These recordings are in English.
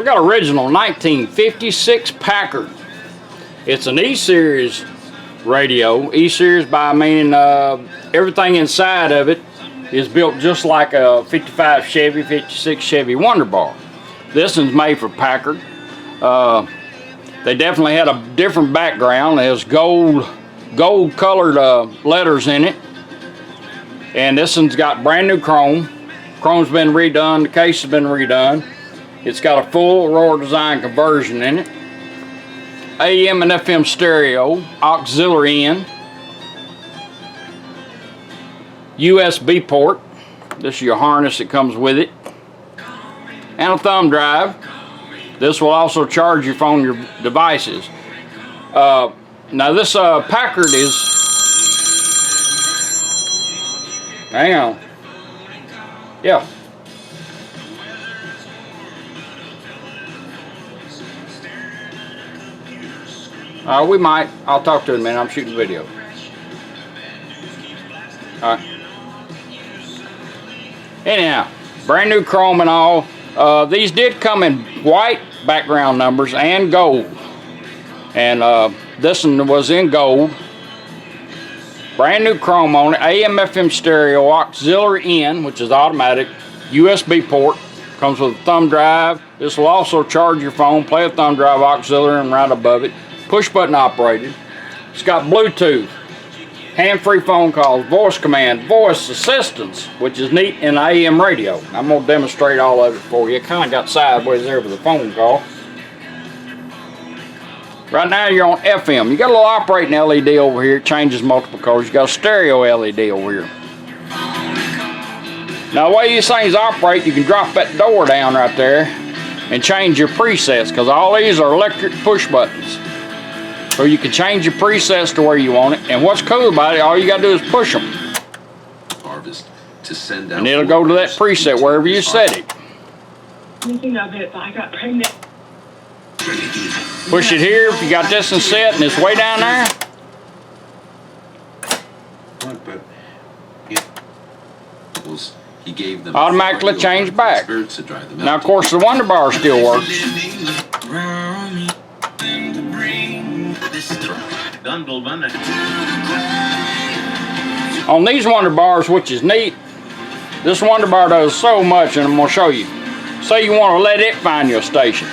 We got original 1956 Packard. It's an E-Series radio. E-Series by meaning everything inside of it is built just like a 55 Chevy, 56 Chevy Wonderbar. This one's made for Packard. They definitely had a different background. There's gold colored letters in it. And this one's got brand new chrome. Chrome's been redone, the case has been redone. It's got a full Aurora Design conversion in it. AM and FM stereo, auxiliary in, USB port. This is your harness that comes with it. And a thumb drive. This will also charge your phone, your devices. Now this Packard is, hang on, yeah. We might. I'll talk to him, man. I'm shooting video. Alright. Anyhow, brand new chrome and all. These did come in white background numbers and gold. And this one was in gold. Brand new chrome on it. AM FM stereo, auxiliary in, which is automatic. USB port. Comes with a thumb drive. This will also charge your phone. Play a thumb drive, auxiliary, and right above it. Push button operated. It's got Bluetooth, hand-free phone calls, voice command, voice assistance, which is neat in AM radio. I'm going to demonstrate all of it for you. Kind of got sideways there with a phone call. Right now you're on FM. You got a little operating LED over here. It changes multiple colors. You got a stereo LED over here. Now the way these things operate, you can drop that door down right there and change your presets, because all these are electric push buttons. So you can change your presets to where you want it. And what's cool about it, all you gotta do is push them. Harvest to send out, and it'll go to that preset wherever you set it. Thinking of it, I got pregnant. Push it here if you got this one set and it's way down there. He gave them automatically change back. Now of course the Wonderbar still works. On these Wonderbars, which is neat, this Wonderbar does so much, and I'm going to show you. Say you want to let it find your station.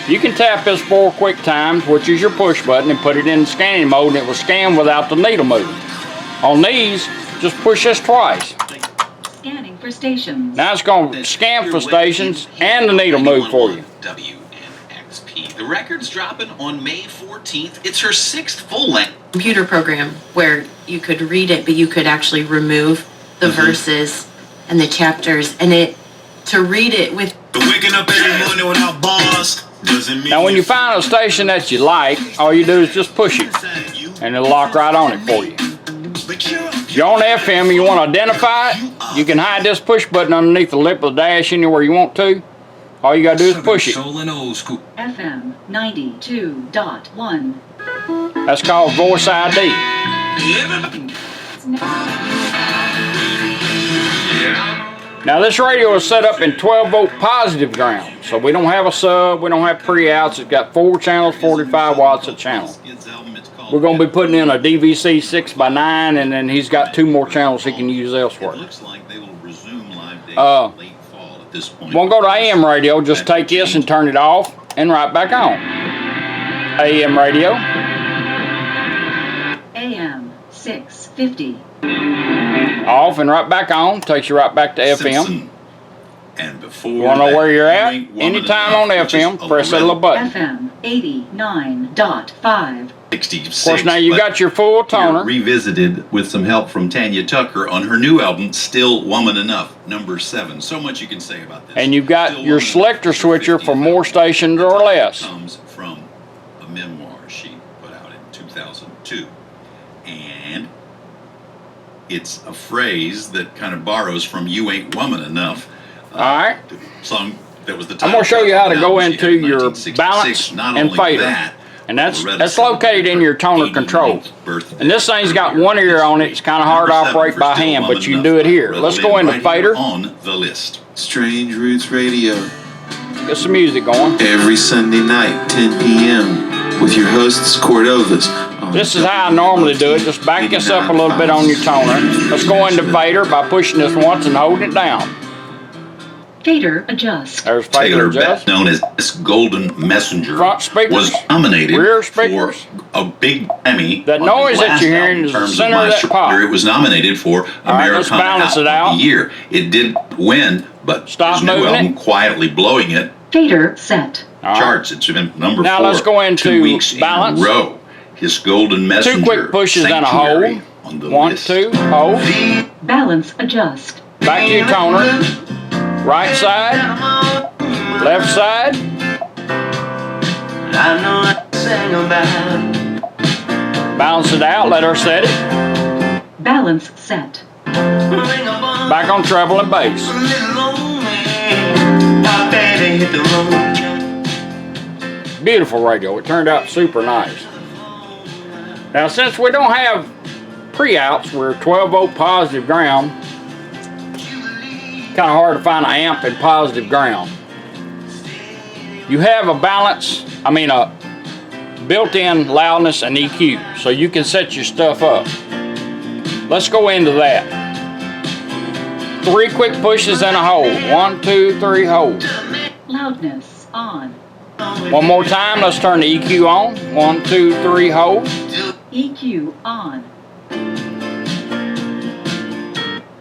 You can tap this 4 quick times, which is your push button, and put it in scanning mode, and it will scan without the needle moving. On these, just push this twice. Scanning for stations. Now it's going to scan for stations and the needle move for you. The record's dropping on May 14th. It's her 6th full-length Computer program where you could read it, but you could actually remove the verses and the chapters, and to read it with. Waking up every morning without bars doesn't mean. Now when you find a station that you like, all you do is just push it, and it'll lock right on it for you. If you're on FM and you want to identify it, you can hide this push button underneath the lip of the dash anywhere you want to. All you gotta do is push it. FM 92.1. That's called Voice ID. Now this radio is set up in 12-volt positive ground. So we don't have a sub, we don't have pre-outs. It's got 4 channels, 45 watts a channel. We're going to be putting in a DVC 6x9, and then he's got 2 more channels he can use elsewhere. Won't go to AM radio, just take this and turn it off and right back on. AM radio. AM 650. Off and right back on, takes you right back to FM. And before you want to know where you're at? Anytime on FM, press that little button. FM 89.5. Of course, now you got your full toner. Revisited with some help from Tanya Tucker on her new album, Still Woman Enough, number 7. So much you can say about this. And you've got your selector switcher for more stations or less. Comes from a memoir she put out in 2002. And it's a phrase that kind of borrows from You Ain't Woman Enough. Alright. Song that was the I'm going to show you how to go into your balance and fader. And that's located in your toner control. And this thing's got one ear on it. It's kind of hard to operate by hand, but you can do it here. Let's go into fader. On the list. Strange Roots Radio. get some music going. Every Sunday night, 10 p.m. with your hosts, Cordovas. This is how I normally do it. Just back this up a little bit on your toner. Let's go into fader by pushing this once and holding it down. Fader adjust. There's fader Taylor, adjust. known as this Golden Messenger, Front speakers, was nominated rear for speakers. a big Emmy. That on noise his that last you're hearing album. is In the terms center of Master that pop. Peter, it was nominated for right, let's Americana balance it Album out. of the Year. It did win, but Stop his new moving album, it. quietly blowing it, Fader set. All right. charts. It's been number Now 4 let's go into 2 weeks balance. in a row. His Golden Messenger. 2 quick pushes and a Sanctuary hold. on the 1, list. 2, hold. Balance adjust. Back to your toner. Right side. Left side. Balance it out. Let her set it. Balance set. Back on treble and bass. Beautiful radio. It turned out super nice. Now, since we don't have pre-outs, we're 12-volt positive ground. Kind of hard to find an amp in positive ground. You have a balance, a built-in loudness and EQ, so you can set your stuff up. Let's go into that. 3 quick pushes and a hold. 1, 2, 3, hold. Loudness on. One more time, let's turn the EQ on. 1, 2, 3, hold. EQ on.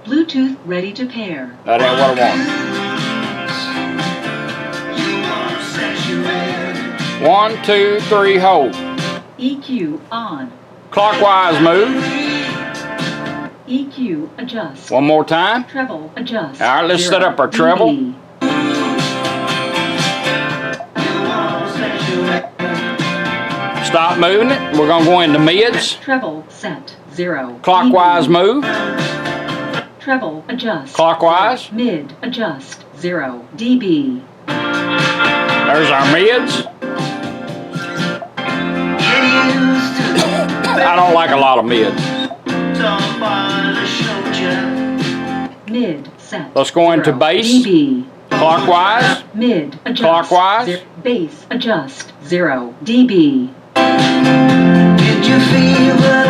Bluetooth ready to pair. That ain't what I want. 1, 2, 3, hold. EQ on. Clockwise move. EQ adjust. One more time. Treble adjust. All right, let's set up our 0 treble. dB. Stop moving it. We're going to go into mids. Treble set 0 Clockwise dB. move. Treble adjust. Clockwise. Mid adjust 0 dB. There's our mids. I don't like a lot of mids. Mid set. Let's go into 0 bass. dB. Clockwise. Mid adjust. Clockwise. Bass adjust 0 dB. Did you feel the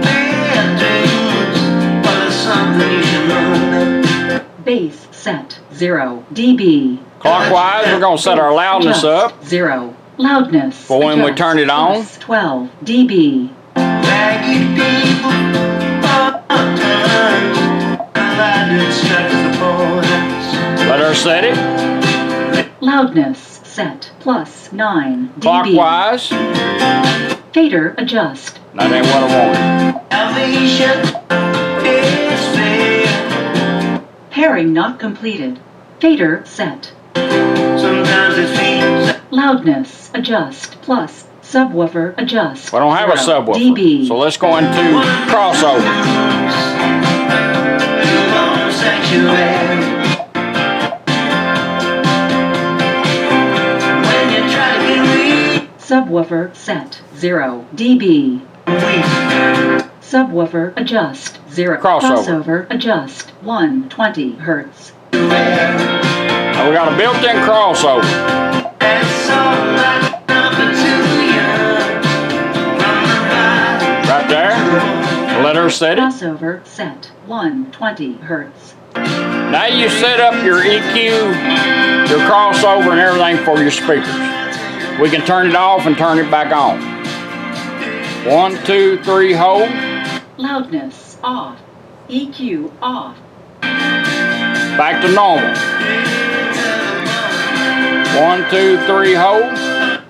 bad dreams? Or something you should know? Bass set 0 dB. Clockwise, we're going to set our loudness Adjust, up 0. Loudness. for when we adjust, turn it on. plus 12 dB. Ragged people, light strikes the borders. Let her set it. Loudness set plus 9 dB. Clockwise. Fader adjust. That ain't what I want. Salvation is fair. Pairing not completed. Fader set. Sometimes it feels Loudness adjust plus subwoofer adjust. We don't have a 0 subwoofer. dB. So let's go into crossover. sanctuary. When you try to get Subwoofer set 0 dB. Subwoofer adjust 0. Crossover. Adjust 120 Hertz. Now we got a built-in crossover. that's all right, nothing too young. Right there. Let her set it. Crossover set 120 Hertz. Now you set up your EQ, your crossover, and everything for your speakers. We can turn it off and turn it back on. 1, 2, 3, hold. Loudness off. EQ off. Back to normal. 1, 2, 3, hold.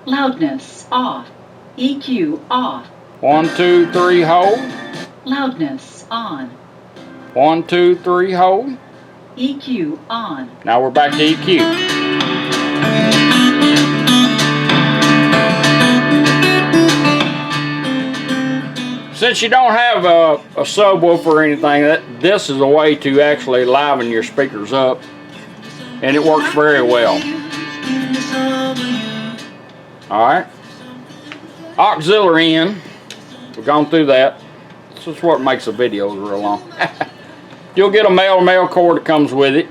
Loudness off. EQ off. 1, 2, 3, hold. Loudness on. 1, 2, 3, hold. EQ on. Now we're back to EQ. Since you don't have a subwoofer or anything, this is a way to actually liven your speakers up, and it works very well. Alright. Auxiliary in. We've gone through that. This is what makes the videos real long. You'll get a male cord that comes with it.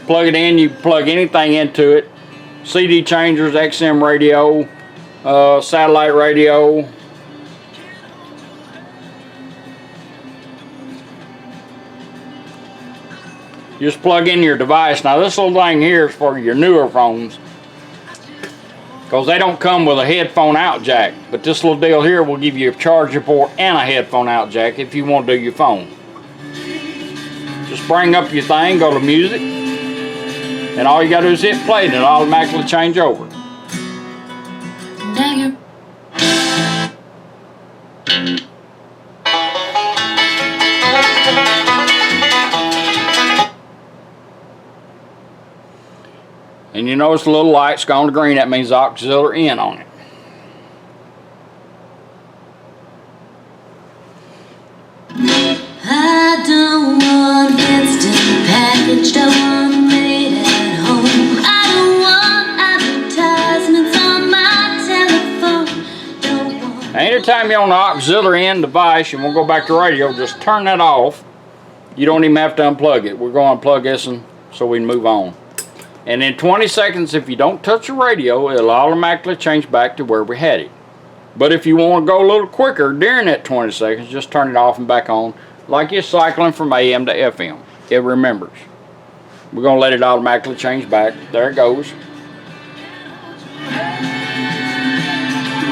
Plug it in, you plug anything into it. CD changers, XM radio, satellite radio. Just plug in your device. Now this little thing here is for your newer phones, because they don't come with a headphone out jack. But this little deal here will give you a charger port and a headphone out jack if you want to do your phone. Just bring up your thing, go to music, and all you gotta do is hit play and it'll automatically change over. And you notice the little light's gone to green. That means auxiliary in on it. I don't want instant packaged, I want made at home. I don't want advertisements on my telephone. Don't want. Anytime you're on the auxiliary in device, you want to go back to radio, just turn that off. You don't even have to unplug it. We're going to unplug this and so we can move on. And in 20 seconds, if you don't touch the radio, it'll automatically change back to where we had it. But if you want to go a little quicker during that 20 seconds, just turn it off and back on, like you're cycling from AM to FM. It remembers. We're going to let it automatically change back. There it goes.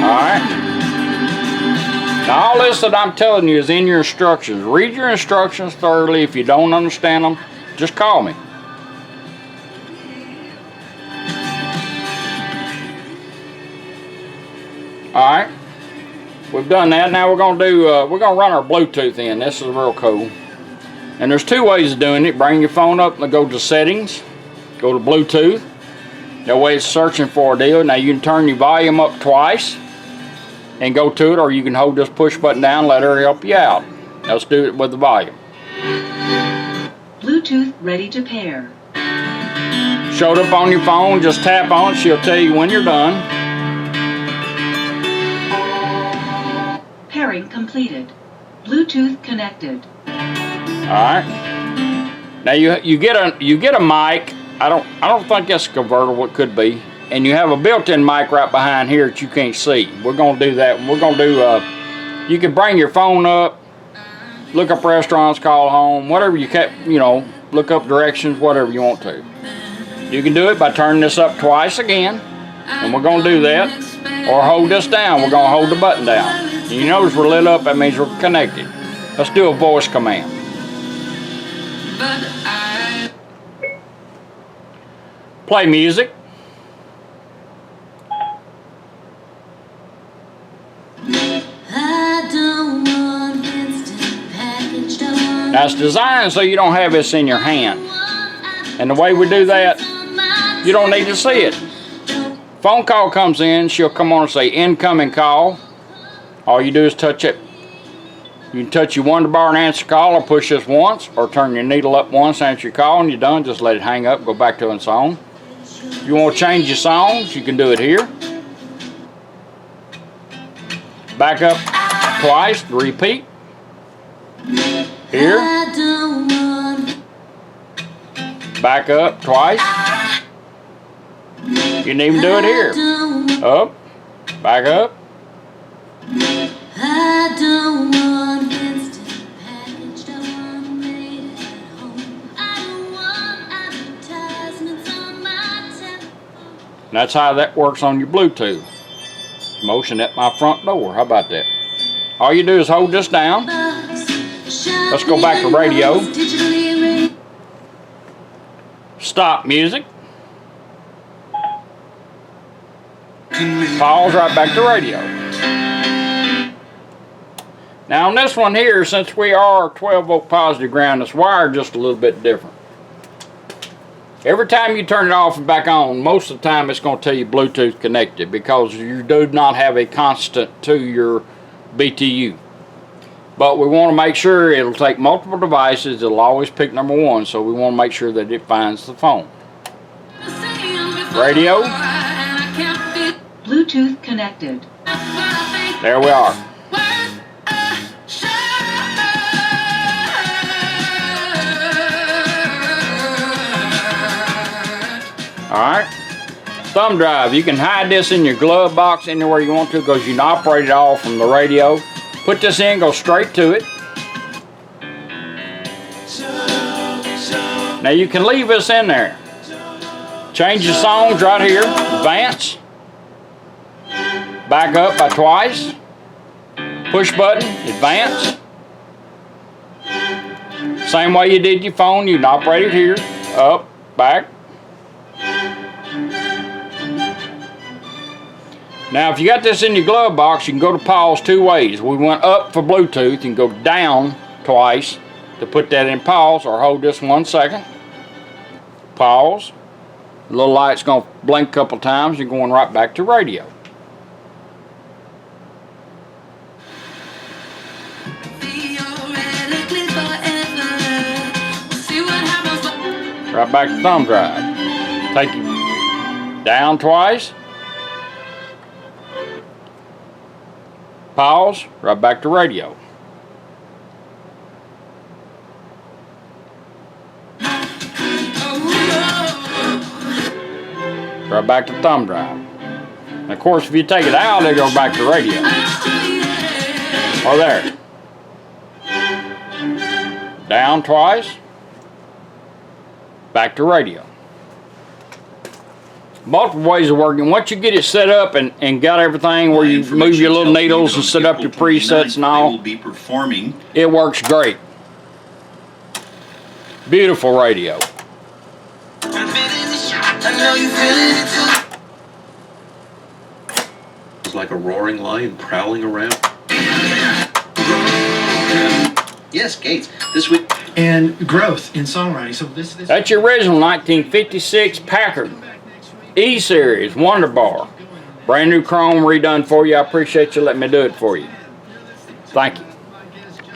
Alright. Now all this that I'm telling you is in your instructions. Read your instructions thoroughly. If you don't understand them, just call me. Alright, we've done that. Now we're gonna run our Bluetooth in. This is real cool. And there's two ways of doing it. Bring your phone up and go to settings, go to Bluetooth. That way it's searching for a deal. Now you can turn your volume up twice and go to it, or you can hold this push button down, let her help you out. Let's do it with the volume. Bluetooth ready to pair. Showed up on your phone, just tap on it, she'll tell you when you're done. Pairing completed. Bluetooth connected. Alright. Now you get a mic. I don't think that's a convertible, it could be. And you have a built-in mic right behind here that you can't see. We're gonna do that. We're gonna do you can bring your phone up, look up restaurants, call home, whatever look up directions, whatever you want to. You can do it by turning this up twice again, and we're gonna do that. Or hold this down. We're gonna hold the button down. And you notice we're lit up, that means we're connected. Let's do a voice command. Play music. Now it's designed so you don't have this in your hand. And the way we do that, you don't need to see it. Phone call comes in, she'll come on and say incoming call. All you do is touch it. You can touch your wonder bar and answer call, or push this once, or turn your needle up once, answer your call, and you're done. Just let it hang up, go back to a song. If you want to change your songs, you can do it here. Back up twice, repeat. Here. Back up twice. You can even do it here. Up, back up. I don't want instant packaged, I want made at home. I don't want advertisements on my telephone. That's how that works on your Bluetooth. Motion at my front door. How about that? All you do is hold this down. Let's go back to radio. Stop music. Pause, right back to radio. Now on this one here, since we are 12 volt positive ground, it's wired just a little bit different. Every time you turn it off and back on, most of the time it's going to tell you Bluetooth connected, because you do not have a constant to your BTU. But we want to make sure it'll take multiple devices. It'll always pick number one, so we want to make sure that it finds the phone. Radio. Bluetooth connected. There we are. Alright. thumb drive. You can hide this in your glove box anywhere you want to because you can operate it all from the radio. Put this in, go straight to it. Now you can leave this in there. Change the songs right here. Advance. Back up by twice. Push button, advance. Same way you did your phone, you can operate it here. Up, back. Now if you got this in your glove box, you can go to pause two ways. We went up for Bluetooth, you can go down twice to put that in pause, or hold this 1 second. Pause. The little light's gonna blink a couple times, you're going right back to radio. Right back to thumb drive. Take it down twice. Pause, right back to radio. Right back to thumb drive. And of course, if you take it out, it'll go back to radio. Or there. Down twice. Back to radio. Multiple ways of working. Once you get it set up and got everything where you move your little needles and set up your presets and all, they will be performing. It works great. Beautiful radio. It's like a roaring lion prowling around. Yes, Gates. This week. And growth in songwriting. So this That's your original 1956 Packard E-Series Wonder Bar. Brand new chrome redone for you. I appreciate you letting me do it for you. Thank you.